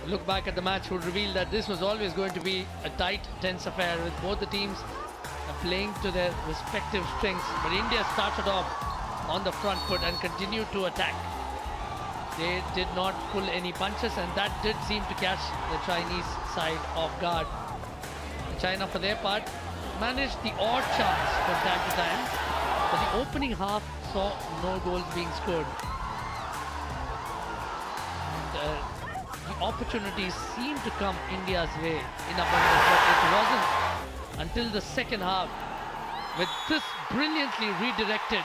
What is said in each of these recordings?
Look back at the match would reveal that this was always going to be a tight, tense affair with both the teams playing to their respective strengths. But India started off on the front foot and continued to attack. They did not pull any punches, and that did seem to catch the Chinese side off guard. China, for their part, managed the odd chance from time to time, but the opening half saw no goals being scored. And the opportunities seemed to come India's way in abundance, but it wasn't until the second half, with this brilliantly redirected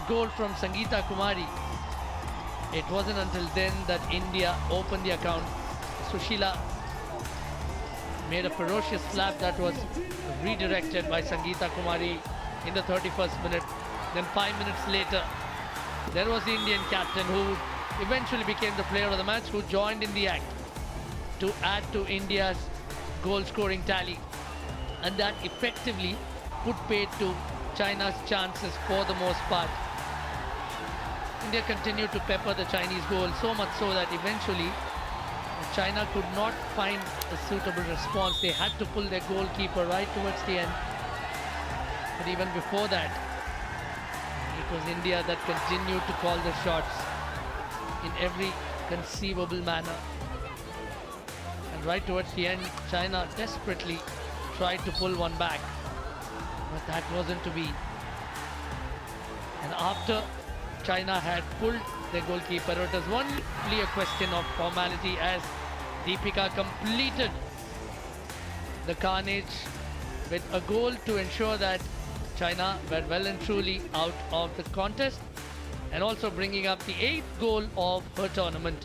goal from Sangeeta Kumari. It wasn't until then that India opened the account. Sushila made a ferocious slap that was redirected by Sangeeta Kumari in the 31st minute. Then 5 minutes later, there was the Indian captain who eventually became the player of the match, who joined in the act to add to India's goal scoring tally, and that effectively put paid to China's chances for the most part. India continued to pepper the Chinese goal, so much so that eventually China could not find a suitable response. They had to pull their goalkeeper right towards the end. But even before that, it was India that continued to call the shots in every conceivable manner. And right towards the end, China desperately tried to pull one back, but that wasn't to be. And after China had pulled their goalkeeper, it was only a question of formality as Deepika completed the carnage with a goal to ensure that China were well and truly out of the contest, and also bringing up the 8th goal of her tournament.